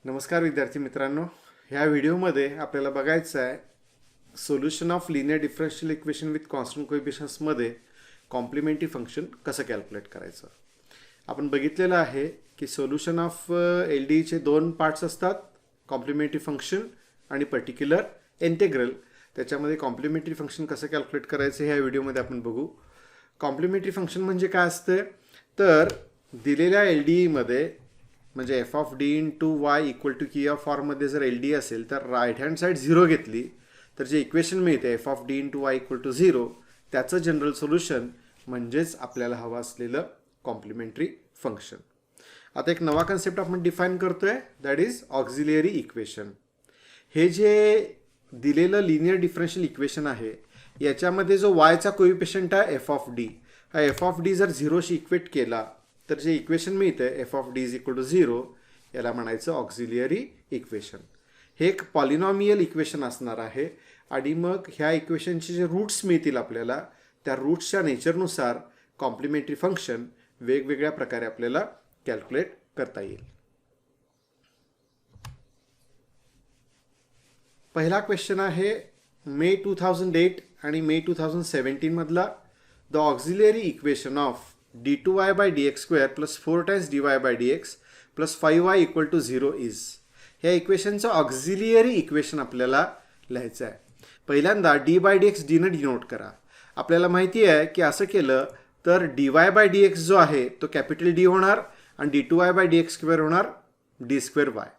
नमस्कार विद्यार्थी मित्रांनो, ह्या व्हिडिओमध्ये आपल्याला बघायचं आहे solution of linear differential equation with constant कोएफिशियंट्समध्ये कॉम्प्लिमेंटरी फंक्शन कसं कॅल्क्युलेट करायचं. आपण बघितलेलं आहे की सोल्युशन ऑफ LDEचे दोन पार्ट्स असतात, कॉम्प्लिमेंटरी फंक्शन आणि पर्टिक्युलर इंटेग्रल. त्याच्यामध्ये कॉम्प्लिमेंटरी फंक्शन कसं कॅल्क्युलेट करायचं ह्या व्हिडिओमध्ये आपण बघू. कॉम्प्लिमेंटरी फंक्शन म्हणजे काय असते तर दिलेल्या LDEमध्ये म्हणजे F of D into Y equal to की ऑफ फॉर्ममध्ये जर LDE असेल तर राईट हँड साईड 0 घेतली तर जे इक्वेशन मिळते F of D into Y equal to 0 त्याचं जनरल सोल्युशन म्हणजेच आपल्याला हवं असलेलं कॉम्प्लिमेंटरी फंक्शन. आता एक नवा कन्सेप्ट आपण डिफाईन करतोय, दॅट इज ऑक्झिलियरी इक्वेशन. हे जे दिलेलं लिनियर डिफरन्शियल इक्वेशन आहे याच्यामध्ये जो वायचा कोइफिशियंट आहे एफ ऑफ डी, हा एफ ऑफ डी जर 0शी इक्वेट केला तर जे इक्वेशन मिळते F of D is equal to 0 याला म्हणायचं ऑक्झिलियरी इक्वेशन. हे एक पॉलिनॉमियल इक्वेशन असणार आहे आणि मग ह्या इक्वेशनचे जे रूट्स मिळतील आपल्याला त्या रूट्सच्या नेचरनुसार कॉम्प्लिमेंटरी फंक्शन वेगवेगळ्या प्रकारे आपल्याला कॅल्क्युलेट करता येईल. पहिला क्वेश्चन आहे मे 2008 आणि मे 2017 मधला. The auxiliary equation of d2y by dx square plus 4 times dy by dx plus 5y equal to 0 is. ह्या इक्वेशनचं ऑक्झिलियरी इक्वेशन आपल्याला लिहायचं आहे. पहिल्यांदा डी बाय डी एक्स डीनं डिनोट करा. आपल्याला माहिती आहे की असं केलं तर D Y by D X जो आहे तो कॅपिटल डी होणार आणि D two Y by D X square होणार डी स्क्वेअर वाय.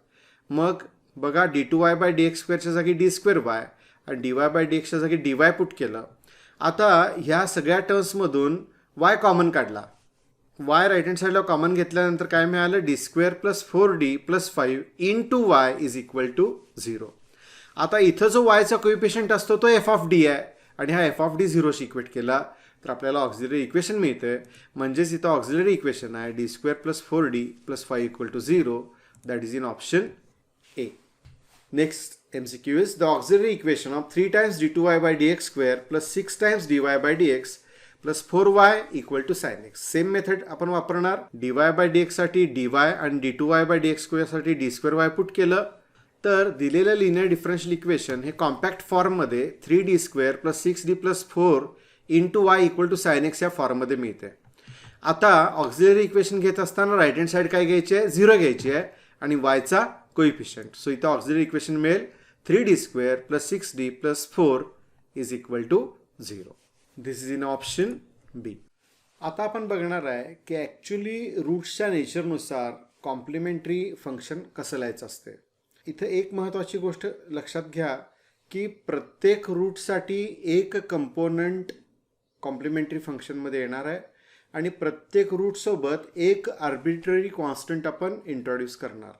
मग बघा D two Y by D X स्क्वेअरच्या जागी डी स्क्वेअर वाय आणि डी वाय बाय डी एक्सच्या जागी डी वाय पुट केलं. आता ह्या सगळ्या टर्म्समधून वाय कॉमन काढला. वाय राईट हँड साईडला कॉमन घेतल्यानंतर काय मिळालं D square plus 4d plus 5 into Y is equal to 0. आता इथं जो वायचा कोइफिशियंट असतो तो एफ ऑफ डी आहे आणि हा एफ ऑफ डी 0शी इक्वेट केला तर आपल्याला ऑक्झिलरी इक्वेशन मिळते. म्हणजेच इथं ऑक्झिलरी इक्वेशन आहे D square plus 4d plus 5 equal to 0. That is in option A. Next MCQ is the auxiliary equation of 3 times d2y by dx square plus 6 times dy by dx plus 4y equal to sine X. Same method आपण वापरणार. dy by D एक्ससाठी dy आणि d2y bye D X स्क्वेअरसाठी D square Y put केलं तर दिलेलं linear differential equation हे compact फॉर्ममध्ये 3d square plus 6d plus 4 into Y equal to sine X या फॉर्ममध्ये मिळते. आता ऑक्झिलरी इक्वेशन घेत असताना राईट हँड साईड काय घ्यायची आहे 0 घ्यायची आहे आणि वायचा कोइफिशियंट. सो इथं ऑक्झिलरी इक्वेशन मिळेल 3d square plus 6d plus 4 is equal to 0. This is in option B. आता आपण बघणार आहे की ॲक्च्युली रूट्सच्या नेचरनुसार कॉम्प्लिमेंटरी फंक्शन कसं लिहायचं असते. इथं एक महत्त्वाची गोष्ट लक्षात घ्या की प्रत्येक रूटसाठी एक कंपोनंट कॉम्प्लिमेंटरी फंक्शनमध्ये येणार आहे आणि प्रत्येक रूटसोबत एक आर्बिट्ररी कॉन्स्टंट आपण इंट्रोड्यूस करणार.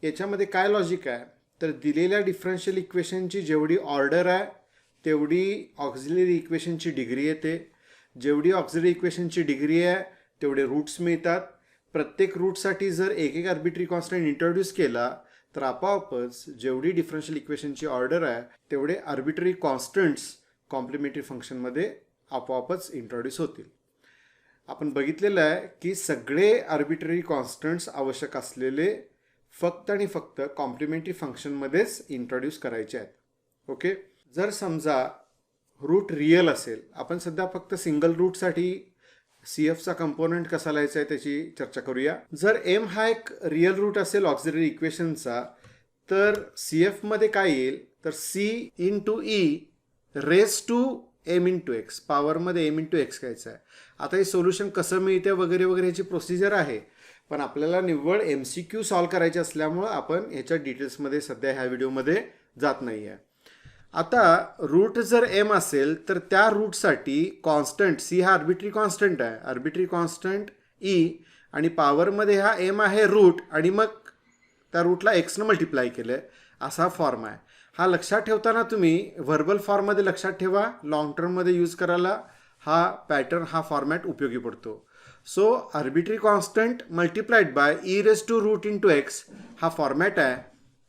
याच्यामध्ये काय लॉजिक आहे तर दिलेल्या डिफरन्शियल इक्वेशनची जेवढी ऑर्डर आहे तेवढी ऑक्झिलरी इक्वेशनची डिग्री येते. जेवढी ऑक्झिलरी इक्वेशनची डिग्री आहे तेवढे रूट्स मिळतात. प्रत्येक रूटसाठी जर एक एक आर्बिट्ररी कॉन्स्टंट इंट्रोड्यूस केला तर आपोआपच जेवढी डिफरन्शियल इक्वेशनची ऑर्डर आहे तेवढे आर्बिट्ररी कॉन्स्टंट्स कॉम्प्लिमेंटरी फंक्शनमध्ये आपोआपच इंट्रोड्यूस होतील. आपण बघितलेलं आहे की सगळे आर्बिट्ररी कॉन्स्टंट्स आवश्यक असलेले फक्त आणि फक्त कॉम्प्लिमेंटरी फंक्शनमध्येच इंट्रोड्यूस करायचे आहेत. ओके. जर समजा रूट रिअल असेल, आपण सध्या फक्त सिंगल रूटसाठी CFचा कंपोनंट कसा लिहायचा आहे त्याची चर्चा करूया. जर m हा एक रिअल रूट असेल ऑक्झिलरी इक्वेशनचा तर CFमध्ये काय येईल तर C into E raise to m into X, पॉवरमध्ये m इंटू एक्स घ्यायचं आहे. आता हे सोल्युशन कसं मिळते वगैरे वगैरे ह्याची प्रोसिजर आहे, पण आपल्याला निव्वळ MCQ सॉल्व करायचे असल्यामुळं आपण ह्याच्या डिटेल्समध्ये सध्या ह्या व्हिडिओमध्ये जात नाही आहे. आता रूट जर m असेल तर त्या रूटसाठी कॉन्स्टंट C हा आर्बिट्ररी कॉन्स्टंट आहे, आर्बिट्ररी कॉन्स्टंट E आणि पॉवरमध्ये हा m आहे रूट आणि मग त्या रूटला xनं मल्टिप्लाय केलं आहे असा फॉर्म आहे. हा लक्षात ठेवताना तुम्ही व्हर्बल फॉर्ममध्ये लक्षात ठेवा, लॉंग टर्ममध्ये यूज करायला हा पॅटर्न हा फॉर्मॅट उपयोगी पडतो. So arbitrary constant multiplied by E raise to root into X हा फॉर्मॅट आहे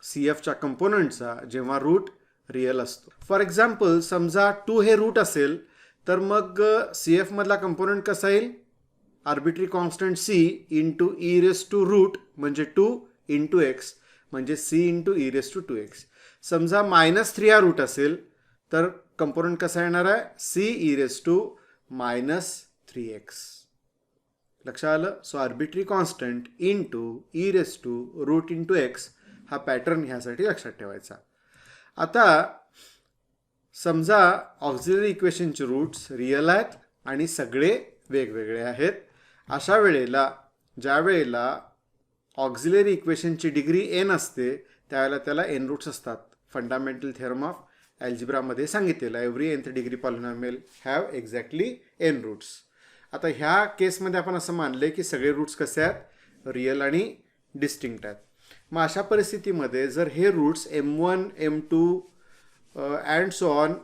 CFच्या कंपोनंटचा जेव्हा रूट रिअल असतो. फॉर एक्झाम्पल समजा 2 हे रूट असेल तर मग CF मधला कंपोनंट कसा येईल arbitrary constant C into E raise to root म्हणजे 2 इंटू एक्स म्हणजे C into E raise to 2x. समजा -3 हा रूट असेल तर कंपोनंट कसा येणार आहे, C E raise to -3x. लक्षात आलं. So arbitrary constant into E raise to root into X हा पॅटर्न ह्यासाठी लक्षात ठेवायचा. आता समजा ऑक्झिलरी इक्वेशनचे रूट्स रिअल आहेत आणि सगळे वेगवेगळे आहेत. अशा वेळेला ज्या वेळेला ऑक्झिलरी इक्वेशनची डिग्री एन असते त्यावेळेला त्याला एन रूट्स असतात. फंडामेंटल थेरम ऑफ अल्जेब्रामध्ये सांगितलेलं every nth degree polynomial have exactly N roots. आता ह्या केसमध्ये आपण असं मानले की सगळे रूट्स कसे आहेत, रिअल आणि डिस्टिंक्ट आहेत. मग अशा परिस्थितीमध्ये जर हे roots m1 m2 and so on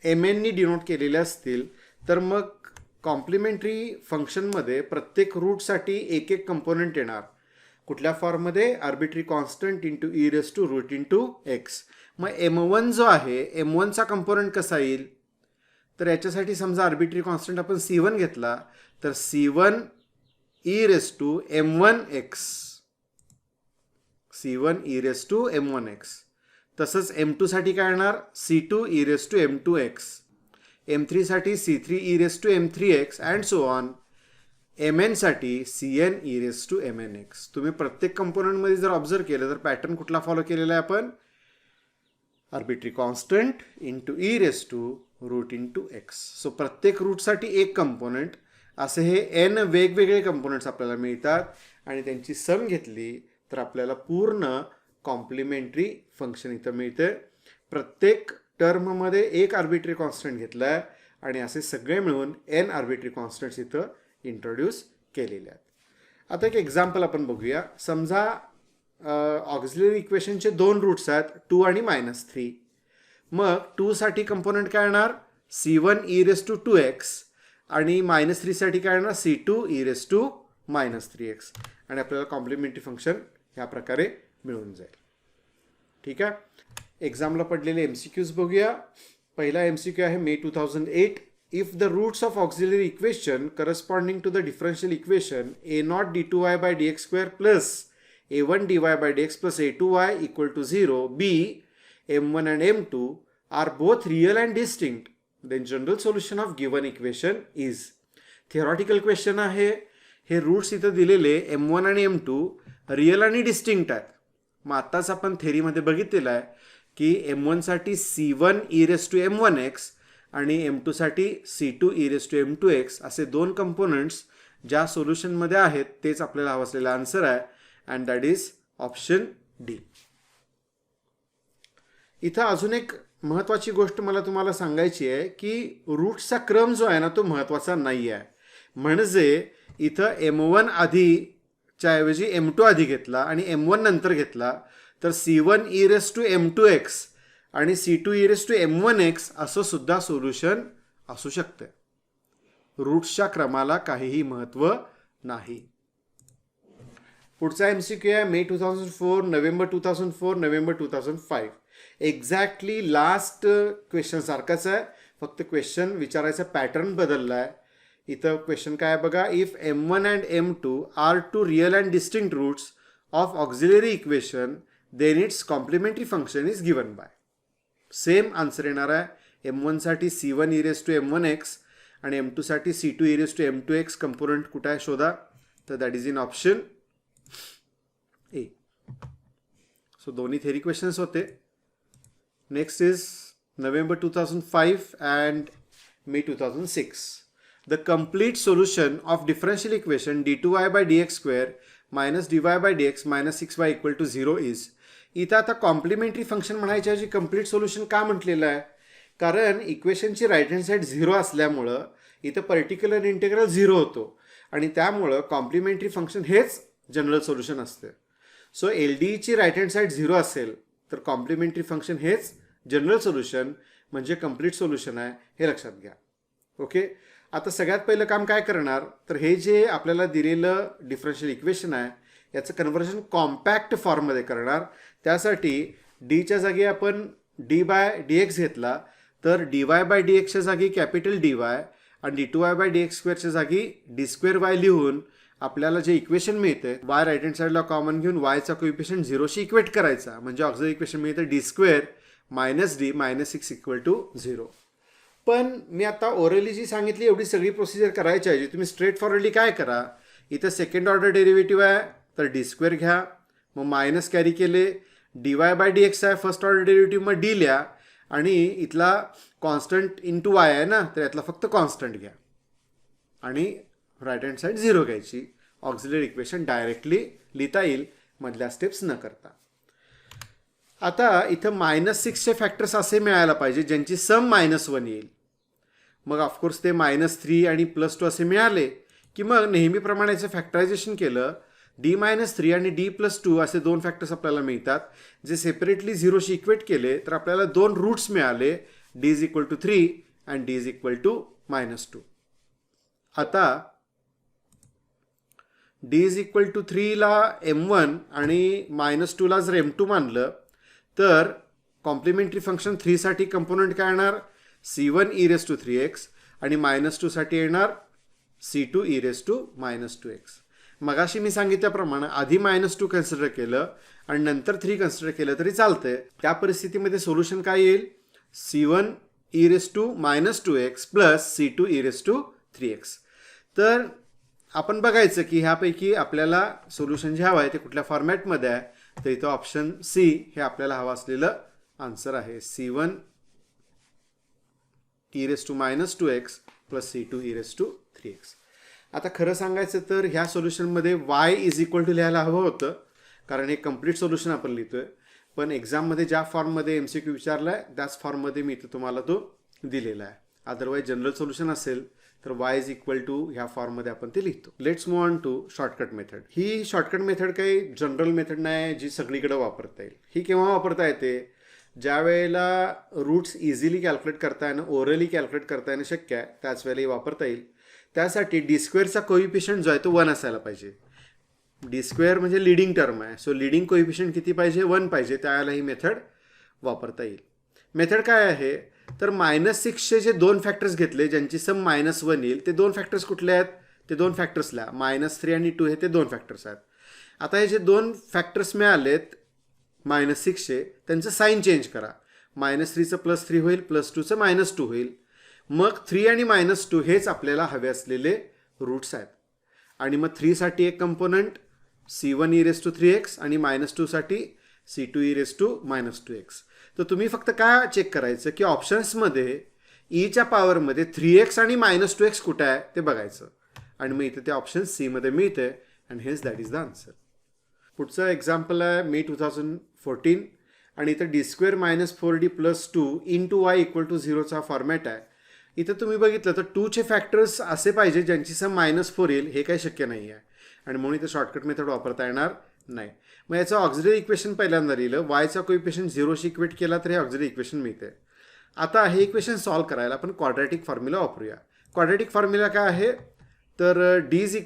mnनी डिनोट केलेले असतील तर मग कॉम्प्लिमेंटरी फंक्शनमध्ये प्रत्येक रूटसाठी एक एक कंपोनंट येणार. कुठल्या फॉर्ममध्ये, arbitrary constant into E raise to root into X. मग m1 जो आहे m1चा कंपोनंट कसा येईल, तर याच्यासाठी समजा आर्बिट्री कॉन्स्टंट आपण c1 घेतला तर c1 E raise to m1x, c1 E raise to m1x. तसंच m2 साठी काय येणार, c2 E raise to m2x, m3 साठी c3 E raise to m3x and so on. mn साठी cn E raise to mnx. तुम्ही प्रत्येक कंपोनंटमध्ये जर observe केलं तर पॅटर्न कुठला फॉलो केलेला आहे आपण, arbitrary constant into E raise to root into X. So प्रत्येक रूटसाठी एक कंपोनंट, असे हे n वेगवेगळे कंपोनंट्स आपल्याला मिळतात आणि त्यांची सम घेतली तर आपल्याला पूर्ण कॉम्प्लिमेंटरी फंक्शन इथं मिळते. प्रत्येक टर्ममध्ये एक आर्बिट्री कॉन्स्टंट घेतला आहे आणि असे सगळे मिळून n आर्बिट्री कॉन्स्टंट्स इथं इंट्रोड्यूस केलेले आहेत. आता एक एक्झाम्पल आपण बघूया. समजा ऑक्झिलरी इक्वेशनचे दोन रूट्स आहेत 2 आणि -3. मग 2 साठी कंपोनंट काय येणार, c1 E raise to 2x आणि -3 साठी काय येणार, c2 E raise to -3x आणि आपल्याला कॉम्प्लिमेंटरी फंक्शन ह्या प्रकारे मिळून जाईल. ठीक आहे. एक्झामला पडलेले MCQs बघूया. पहिला MCQ आहे मे 2008. If the roots of auxiliary equation corresponding to the differential equation a0 d2y by dx square plus a1 dy by dx plus a2y equal to 0, b, m1 and m2 are both real and distinct, then general solution of given equation is. Theoretical question आहे. हे roots इथं दिलेले m1 आणि m2 real आणि distinct आहेत. मग आत्ताच आपण थेरीमध्ये बघितलेलं आहे की m1 साठी c1 E raise to m1x आणि m2 साठी c2 E raise to m2x असे दोन कंपोनंट्स ज्या सोल्युशनमध्ये आहेत तेच आपल्याला हवं असलेला आन्सर आहे and that is option D. इथं अजून एक महत्त्वाची गोष्ट मला तुम्हाला सांगायची आहे की रूट्सचा क्रम जो आहे ना तो महत्त्वाचा नाही आहे. म्हणजे इथं m1 आधीच्या ऐवजी m2 आधी घेतला आणि m1 नंतर घेतला तर c1 E raise to m2x आणि c2 E raise to m1x असं सुद्धा सोल्युशन असू शकते. रूट्सच्या क्रमाला काहीही महत्त्व नाही. पुढचा MCQ आहे मे 2004, November 2004, November 2005. Exactly last question सारखाच आहे, फक्त क्वेश्चन विचारायचा पॅटर्न बदलला आहे. इथं क्वेश्चन काय आहे बघा, if m1 and m2 are two real and distinct roots of auxiliary equation then its complementary function is given by. Same answer येणार आहे. m1 साठी c1 E raise to m1x आणि m2 साठी c2 E raise to m2x. Component कुठे आहे शोधा, तर that is in option A. So दोन्ही थेरी क्वेश्चन्स होते. Next is November 2005 and may 2006. The complete solution of differential equation d2y by dx square minus dy by dx minus 6y equal to 0 is. इथं आता complementary function म्हणायच्या ऐवजी complete solution का म्हटलेलं आहे, कारण इक्वेशनची राईट हँड साईड 0 असल्यामुळं इथं पर्टिक्युलर इंटिग्रल 0 होतो आणि त्यामुळं कॉम्प्लिमेंटरी फंक्शन हेच जनरल सोल्युशन असते. सो LDEची राईट हँड साईड 0 असेल तर कॉम्प्लिमेंटरी फंक्शन हेच जनरल सोल्युशन म्हणजे कम्प्लीट सोल्युशन आहे, हे लक्षात घ्या. ओके. आता सगळ्यात पहिलं काम काय करणार, तर हे जे आपल्याला दिलेलं डिफरन्शियल इक्वेशन आहे याचं कन्व्हर्जन कॉम्पॅक्ट फॉर्ममध्ये करणार. त्यासाठी डीच्या जागी आपण डी बाय डी एक्स घेतला तर डी वाय बाय डी एक्सच्या जागी कॅपिटल डी वाय आणि D two Y by D X स्क्वेअरच्या जागी डी स्क्वेअर वाय लिहून आपल्याला जे इक्वेशन मिळते y राईट हँड साईडला कॉमन घेऊन yचा कोइफिशियंट 0शी इक्वेट करायचा, म्हणजे ऑक्झिलरी इक्वेशन मिळतं d² - d - 6 = 0. पण मी आता ओरली जी सांगितली एवढी सगळी प्रोसिजर करायची आहे, तुम्ही स्ट्रेट फॉरवर्डली काय करा, इथं सेकंड ऑर्डर डेरिव्हेटिव्ह आहे तर d² घ्या, मग मायनस कॅरी केले, dy/dx आहे फर्स्ट ऑर्डर डेरिव्हेटिव्ह, मग d लिहा आणि इथला कॉन्स्टंट इंटू y आहे ना, तर यातला फक्त कॉन्स्टंट घ्या आणि राईट हँड साईड 0 घ्यायची. ऑक्झिलरी इक्वेशन डायरेक्टली लिहिता येईल मधल्या स्टेप्स न करता. आता इथं -6चे फॅक्टर्स असे मिळायला पाहिजे ज्यांची सम -1 येईल. मग ऑफकोर्स ते -3 आणि +2 असे मिळाले की मग नेहमीप्रमाणेचं फॅक्टरायझेशन केलं, d-3 आणि d+2 असे दोन फॅक्टर्स आपल्याला मिळतात, जे सेपरेटली 0शी इक्वेट केले तर आपल्याला दोन रूट्स मिळाले, d = 3 आणि d = -2. आता d = 3 ला m1 आणि -2 ला जर m2 मानलं तर कॉम्प्लिमेंटरी फंक्शन 3 साठी कंपोनंट काय येणार, c1 e⁻³ आणि -2 साठी येणार c2 e⁻². मगाशी मी सांगितल्याप्रमाणे आधी -2 कन्सिडर केलं आणि नंतर 3 कन्सिडर केलं तरी चालतंय. त्या परिस्थितीमध्ये सोल्युशन काय येईल, c1 e⁻² plus c2 e⁻3x. तर आपण बघायचं की ह्यापैकी आपल्याला सोल्युशन जे हवं आहे ते कुठल्या फॉर्मॅटमध्ये आहे, तर इथं ऑप्शन सी हे आपल्याला हवं असलेलं आन्सर आहे, c1 e⁻² plus c2 e⁻3x. आता खरं सांगायचं तर ह्या सोल्युशनमध्ये y = लिहायला हवं होतं, कारण हे कम्प्लीट सोल्युशन आपण लिहितोय. पण एक्झाममध्ये ज्या फॉर्ममध्ये MCQ विचारला आहे त्याच फॉर्ममध्ये मी इथं तुम्हाला तो दिलेला आहे. अदरवाईज जनरल सोल्युशन असेल तर y = ह्या फॉर्ममध्ये आपण ते लिहितो. Let's move on to shortcut method. ही शॉर्टकट मेथड काही जनरल मेथड नाही जी सगळीकडे वापरता येईल. ही केव्हा वापरता येते, ज्या वेळेला रूट्स इझिली कॅल्क्युलेट करता येणं, ओरली कॅल्क्युलेट करता येणं शक्य आहे, त्याच वेळेला ही वापरता येईल. त्यासाठी d² कोइफिशियंट जो आहे तो 1 असायला पाहिजे. d² म्हणजे लिडिंग टर्म आहे, सो लिडिंग कोइफिशियंट किती पाहिजे, 1 पाहिजे, त्यावेळेला ही मेथड वापरता येईल. मेथड काय आहे तर -6चे जे दोन फॅक्टर्स घेतले ज्यांची सम -1 येईल, ते दोन फॅक्टर्स कुठले आहेत, ते दोन फॅक्टर्सला -3 आणि 2 हे ते दोन फॅक्टर्स आहेत. आता हे जे दोन फॅक्टर्स मिळालेत -6चे, त्यांचं साईन चेंज करा. -3चं +3 होईल, +2चं -2 होईल. मग 3 आणि -2 हेच आपल्याला हवे असलेले रूट्स आहेत. आणि मग 3 साठी एक कंपोनंट c1 e⁻3x आणि -2 साठी c2 e⁻²x. तर तुम्ही फक्त काय चेक करायचं की ऑप्शन्समध्ये ईच्या पॉवरमध्ये 3x आणि -2x कुठे आहे ते बघायचं, आणि मग इथे ते ऑप्शन सी मध्ये मिळते आणि हेच दॅट इज द आन्सर. पुढचं एक्झाम्पल आहे मे 2014 आणि इथं d² - 4d + 2 × y = 0चा फॉर्मॅट आहे. इथं तुम्ही बघितलं तर 2चे फॅक्टर्स असे पाहिजे ज्यांची सम -4 येईल, हे काही शक्य नाही आहे आणि म्हणून इथं शॉर्टकट मेथड वापरता येणार नाही. मग याचं ऑक्झिलरी इक्वेशन पहिल्यांदा लिहिलं, yचा कोइफिशियंट 0शी इक्वेट केला तर हे ऑक्झिलरी इक्वेशन मिळते. आता हे इक्वेशन सॉल्व करायला आपण क्वाड्रॅटिक फॉर्म्युला वापरूया. क्वाड्रॅटिक फॉर्म्युला काय आहे तर d = -b ±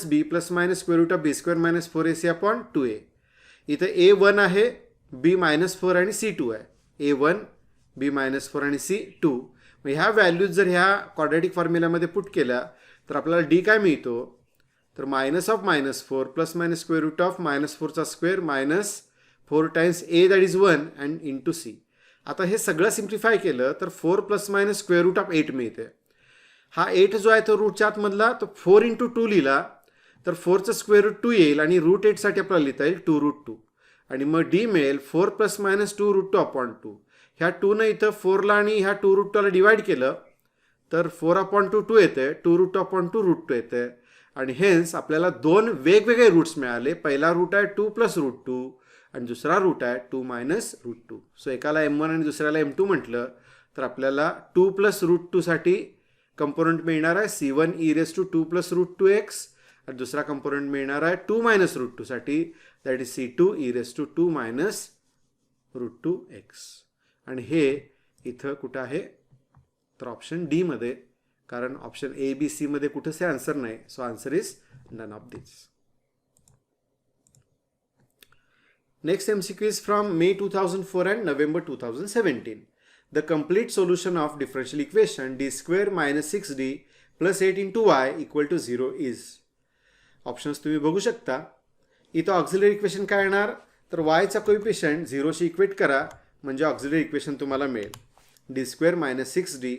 √b² - 4ac/2a. इथं a1 आहे, b -4 आणि c2 आहे. a1 b -4 आणि c2. मग ह्या व्हॅल्यूज जर ह्या क्वाड्रॅटिक फॉर्म्युल्यामध्ये पुट केल्या तर आपल्याला d काय मिळतो तर -(-4) + -√(-4)² - 4 times a that is 1 and into c. आता हे सगळं सिम्प्लिफाय केलं तर 4 ± √8 मिळते. हा 8 जो आहे तो रूटच्या आतमधला, तो 4 × 2 लिहिला तर 4चं √2 येईल आणि √8 साठी आपल्याला लिहिता येईल 2√2 आणि मग d मिळेल 4 ± 2√2/2. ह्या 2 इथं 4ला आणि ह्या 2√2ला डिवाइड केलं तर 4/2 2 येते, 2√2/2 √2 येते आणि हेन्स आपल्याला दोन वेगवेगळे रूट्स मिळाले. पहिला रूट आहे 2 + √2 आणि दुसरा रूट आहे 2 - √2. सो एकाला m1 आणि दुसऱ्याला m2 म्हटलं तर आपल्याला 2 + √2 साठी कंपोनंट मिळणार आहे c1 e⁻² + √2x आणि दुसरा कंपोनंट मिळणार आहे 2 - √2 साठी, that is c2 e⁻² - √2x. आणि हे इथं कुठं आहे तर ऑप्शन डी मध्ये, कारण ऑप्शन ए बी सी मध्ये कुठंच आन्सर नाही. So answer is none of this. Next MCQ is from May 2004 and November 2017. The complete solution of differential equation d² - 6d + 8 × y = 0 is. Options तुम्ही बघू शकता. इथं auxiliary equation काय येणार, तर वायचा कोइफिशियंट 0शी इक्वेट करा म्हणजे ऑक्झिलरी इक्वेशन तुम्हाला मिळेल d² - 6d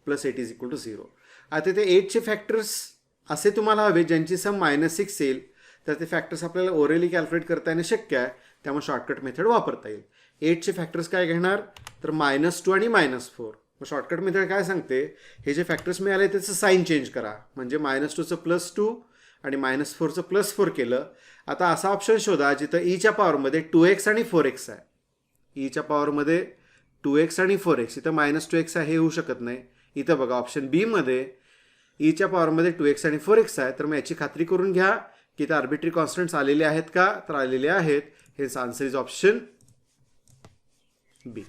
+ 8 = 0. आता ते 8चे फॅक्टर्स असे तुम्हाला हवे ज्यांची सम -6 येईल, तर ते फॅक्टर्स आपल्याला ओरली कॅल्क्युलेट करता येणं शक्य आहे, त्यामुळे शॉर्टकट मेथड वापरता येईल. 8चे फॅक्टर्स काय घेणार, तर -2 आणि -4. मग शॉर्टकट मेथड काय सांगते, हे जे फॅक्टर्स मिळाले त्याचं साईन चेंज करा, म्हणजे -2चं +2 आणि -4चं +4 केलं. आता असा ऑप्शन शोधा जिथं ईच्या पॉवरमध्ये 2x आणि 4x आहे. ईच्या पॉवरमध्ये 2x आणि 4x, इथं -2x आहे हे होऊ शकत नाही. इथं बघा ऑप्शन बी मध्ये ईच्या पॉवरमध्ये 2x आणि 4x आहे, तर मग याची खात्री करून घ्या की इथं आर्बिट्री कॉन्स्टंट्स आलेले आहेत का, तर आलेले आहेत. हेच आन्सर इज ऑप्शन बी.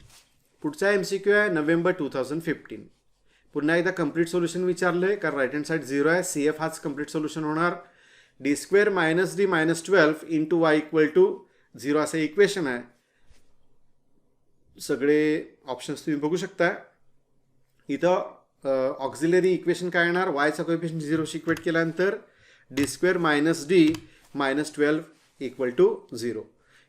पुढचा MCQ आहे नोव्हेंबर 2015. पुन्हा एकदा कंप्लीट सोल्युशन विचारलंय, कारण राईट हँड साईड 0 आहे. CF हाच कंप्लीट सोल्युशन होणार. d² - d -12 × y = 0 असं इक्वेशन आहे. सगळे ऑप्शन्स तुम्ही बघू शकता. इथं ऑक्झिलरी इक्वेशन काय येणार, वायचा कोएफिशियंट 0शी इक्वेट केल्यानंतर d² - d -12 = 0.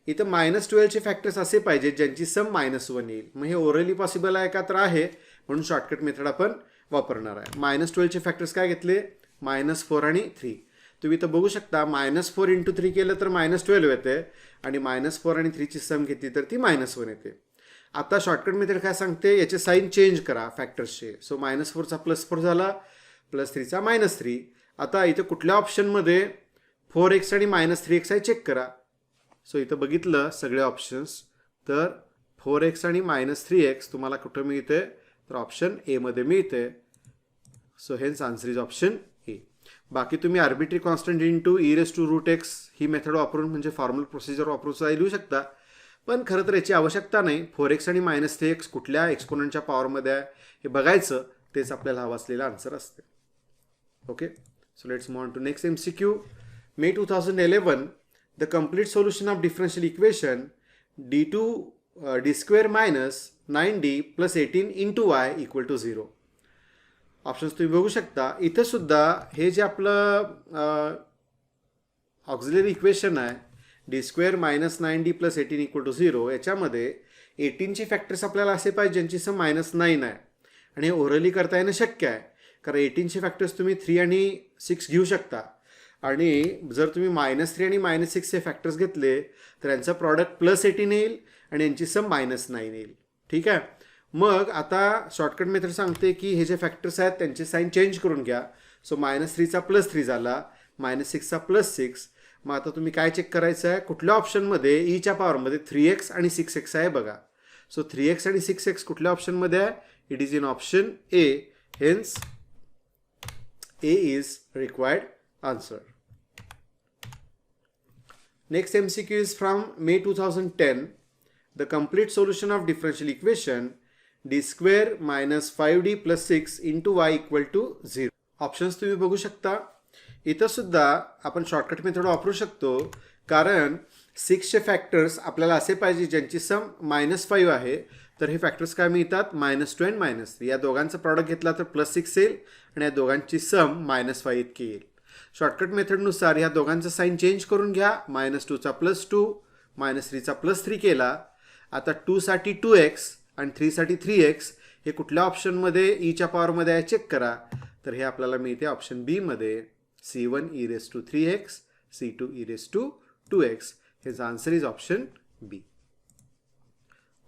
इथं -12चे फॅक्टर्स असे पाहिजेत ज्यांची सम -1 येईल. मग हे ओरली पॉसिबल आहे का, तर आहे, म्हणून शॉर्टकट मेथड आपण वापरणार आहे. -12चे फॅक्टर्स काय घेतले, -4 आणि 3. तुम्ही इथं बघू शकता -4 × 3 केलं तर -12 येते, आणि -4 आणि 3ची सम घेतली तर ती -1 येते. आता शॉर्टकट मेथड काय सांगते, याचे साईन चेंज करा फॅक्टर्सचे. सो -4चा +4 झाला, +3चा -3. आता इथं कुठल्या ऑप्शनमध्ये 4x आणि -3x आहे चेक करा. सो इथं बघितलं सगळे ऑप्शन्स, तर 4x आणि -3x तुम्हाला कुठं मिळते, तर ऑप्शन ए मध्ये मिळते. So hence answer is option A. बाकी तुम्ही आर्बिट्री कॉन्स्टंट × e⁻√x ही मेथड वापरून, म्हणजे फॉर्मल प्रोसिजर वापरून सुद्धा लिहू शकता, पण खरं तर याची आवश्यकता नाही. 4x आणि -3x कुठल्या एक्सपोनंटच्या पॉवरमध्ये आहे हे बघायचं, तेच आपल्याला हवं असलेलं आन्सर असते. Okay, so let's move on to next MCQ. May 2011, the complete solution of differential equation d² - 9d + 18 × y = 0. Options तुम्ही बघू शकता. इथं सुद्धा हे जे आपलं ऑक्झिलरी इक्वेशन आहे d² - 9d + 18 = 0, याच्यामध्ये 18चे फॅक्टर्स आपल्याला असे पाहिजे ज्यांची सम -9 आहे, आणि हे ओरली करता येणं शक्य आहे, कारण 18चे फॅक्टर्स तुम्ही 3 आणि 6 घेऊ शकता, आणि जर तुम्ही -3 आणि -6चे फॅक्टर्स घेतले तर यांचं प्रॉडक्ट +18 येईल आणि यांची सम -9 येईल. ठीक आहे. मग आता शॉर्टकट मेथड सांगते की हे जे फॅक्टर्स आहेत त्यांचे साईन चेंज करून घ्या. सो -3चा +3 झाला, -6चा +6. मग आता तुम्ही काय चेक करायचं आहे, कुठल्या ऑप्शनमध्ये ईच्या पॉवरमध्ये 3x आणि 6x आहे बघा. सो 3x आणि 6x कुठल्या ऑप्शनमध्ये आहे, it is in option A. Hence A is required answer. Next MCQ is from May 2010. The complete solution of differential equation d² - 5d + 6 × y = 0. Options तुम्ही बघू शकता. इथं सुद्धा आपण शॉर्टकट मेथड वापरू शकतो, कारण 6चे फॅक्टर्स आपल्याला असे पाहिजे ज्यांची सम -5 आहे, तर हे फॅक्टर्स काय मिळतात, -2 आणि -3. या दोघांचा प्रॉडक्ट घेतला तर +6 येईल, आणि या दोघांची सम -5 इतकी येईल. शॉर्टकट मेथडनुसार ह्या दोघांचा साईन चेंज करून घ्या. -2चा +2, -3चा +3 केला. आता 2 साठी 2x आणि 3 साठी 3x हे कुठल्या ऑप्शनमध्ये ईच्या पॉवरमध्ये आहे चेक करा, तर हे आपल्याला मिळते ऑप्शन बी मध्ये c1 e⁻3x, c2 e⁻2x. हेच answer is option B.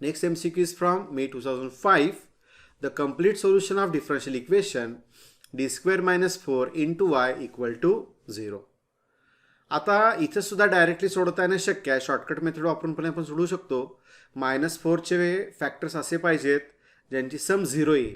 Next MCQ is from May 2005. The complete solution of differential equation d² - 4 × y = 0. आता इथं सुद्धा डायरेक्टली सोडवता येणं शक्य आहे. शॉर्टकट मेथड वापरून पण आपण सोडवू शकतो. -4चे फॅक्टर्स असे पाहिजेत ज्यांची सम 0 येईल,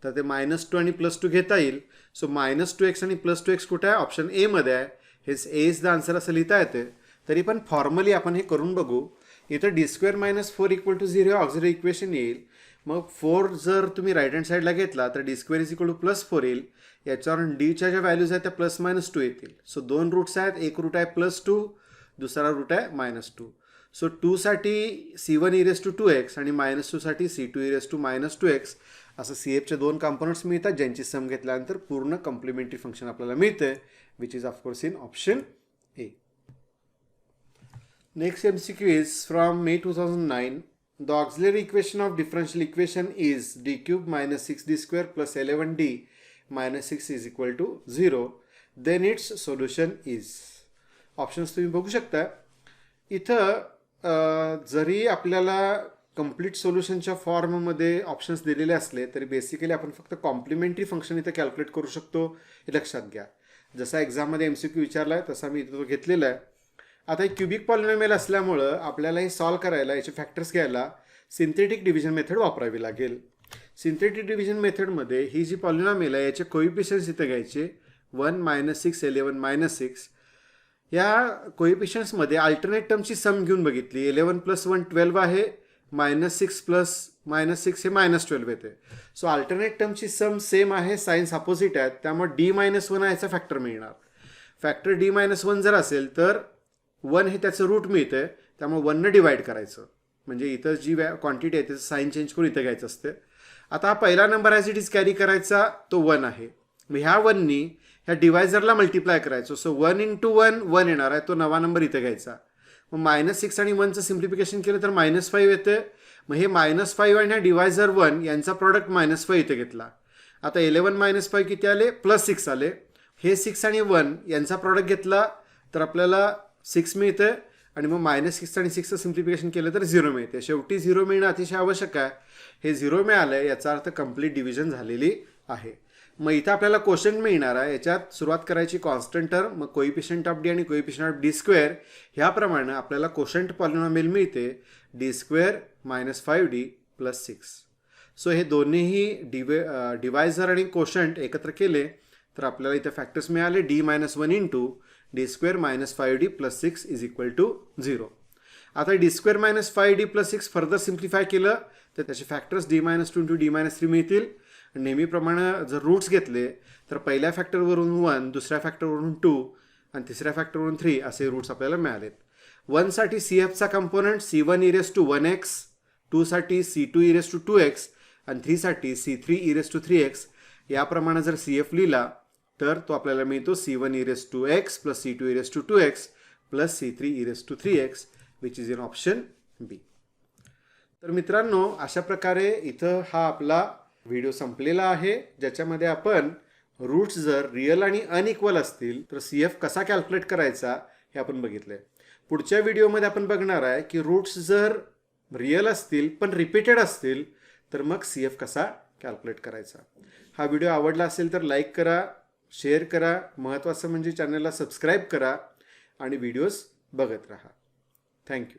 तर ते -2 आणि +2 घेता येईल. सो -2x आणि +2x कुठे आहे, ऑप्शन ए मध्ये आहे. हेच ए इज द आन्सर असं लिहिता येते. तरी पण फॉर्मली आपण हे करून बघू. इथं d² - 4 = 0 ऑक्झिलरी इक्वेशन येईल. मग 4 जर तुम्ही राईट हँड साईडला घेतला तर d² = +4 येईल. याच्यावरून डीच्या ज्या व्हॅल्यूज आहेत त्या +-2 येतील. सो 2 रूट्स आहेत, एक रूट आहे +2, दुसरा रूट आहे -2. सो 2 साठी c1 e⁻2x आणि -2 साठी c2 e⁻2x असं CFचे 2 कॉम्पोनंट्स मिळतात, ज्यांची सम घेतल्यानंतर पूर्ण कॉम्प्लिमेंटरी फंक्शन आपल्याला मिळते, which is of course in option Next MCQ is from May 2009. The auxiliary equation of differential equation is d cube minus 6d square plus 11d minus 6 is equal to 0. Then its solution is. Options तुम्ही बघू शकता. इथं जरी आपल्याला complete सोल्युशनच्या फॉर्ममध्ये options दिलेले असले तरी बेसिकली आपण फक्त कॉम्प्लिमेंटरी फंक्शन इथं कॅल्क्युलेट करू शकतो, हे लक्षात घ्या. जसा एक्झाममध्ये MCQ विचारला आहे तसा मी इथं तो घेतलेला आहे. आता एक क्युबिक पॉलिनॉमियल असल्यामुळं आपल्याला हे सॉल्व करायला याचे फॅक्टर्स घ्यायला सिंथेटिक डिव्हिजन मेथड वापरावी लागेल. सिंथेटिक डिव्हिजन मेथडमध्ये ही जी पॉलिनॉमियल आहे याचे कोइफिशियंट्स इथं घ्यायचे 1 - 6 11 - 6. या कोइफिशियंट्समध्ये अल्टरनेट टर्मची सम घेऊन बघितली. 11 + 1 12 आहे, -6 + -6 हे -12 येते. सो अल्टरनेट टर्मची सम सेम आहे, साइन्स अपोजिट आहेत, त्यामुळे d-1 याचा फॅक्टर मिळणार. फॅक्टर d-1 जर असेल तर 1 हे त्याचं रूट मिळतं, त्यामुळे 1 ने डिवाइड करायचं. म्हणजे इथं जी क्वांटिटी आहे त्याचं साईन चेंज करून इथं घ्यायचं असते. आता हा पहिला number as it is carry करायचा, तो 1 आहे. मग ह्या 1नी ह्या डिवायझरला मल्टिप्लाय करायचो. सो 1 × 1 1 येणार आहे, तो नवा नंबर इथं घ्यायचा. मग -6 आणि 1चं सिम्प्लिफिकेशन केलं तर -5 येते. मग हे -5 आणि ह्या डिवायझर 1 यांचा प्रॉडक्ट -5 इथे घेतला. आता 11 - 5 किती आले, +6 आले. हे 6 आणि 1 यांचा प्रॉडक्ट घेतला तर आपल्याला 6 मिळते आणि मग -6 आणि 6चं सिम्प्लिफिकेशन केलं तर 0 मिळते. शेवटी 0 मिळणं अतिशय आवश्यक आहे. हे 0 मिळालं आहे याचा अर्थ कंप्लीट डिव्हिजन झालेली आहे. मग इथं आपल्याला क्वोशंट मिळणार आहे. याच्यात सुरुवात करायची कॉन्स्टंट टर्म, मग कोइफिशियंट ऑफ डी आणि कोइफिशियंट ऑफ डी स्क्वेअर ह्याप्रमाणे आपल्याला क्वोशंट पॉलिनॉमियल मिळते d² - 5d + 6. सो हे दोन्हीही डिवायझर आणि क्वोशंट एकत्र केले तर आपल्याला इथं फॅक्टर्स मिळाले. d-1 × d² - 5d + 6 is equal to 0. आता d² - 5d + 6 फर्दर सिम्प्लिफाय केलं तर त्याचे फॅक्टर्स d-2 × d-3 मिळतील. नेहमीप्रमाणे जर रूट्स घेतले तर पहिल्या फॅक्टरवरून 1, दुसऱ्या फॅक्टरवरून 2 आणि तिसऱ्या फॅक्टरवरून 3 असे रूट्स आपल्याला मिळालेत. 1 साठी CFचा कंपोनंट C1e⁻1x, 2 साठी C2e⁻2x आणि 3 साठी C3e⁻3x. याप्रमाणे जर CF लिहिला तर तो आपल्याला मिळतो C1e⁻x + C2e⁻2x + C3e⁻3x which is in option B. तर मित्रांनो, अशा प्रकारे इथं हा आपला व्हिडिओ संपलेला आहे, ज्याच्यामध्ये आपण रूट्स जर रिअल आणि अनइक्वल असतील तर CF कसा कॅल्क्युलेट करायचा हे आपण बघितलंय. पुढच्या व्हिडिओमध्ये आपण बघणार आहे की रूट्स जर रिअल असतील पण रिपीटेड असतील तर मग CF कसा कॅल्क्युलेट करायचा. हा व्हिडिओ आवडला असेल तर लाईक करा, शेअर करा, महत्त्वाचं म्हणजे चॅनलला सबस्क्राईब करा आणि व्हिडिओज बघत राहा. थँक्यू.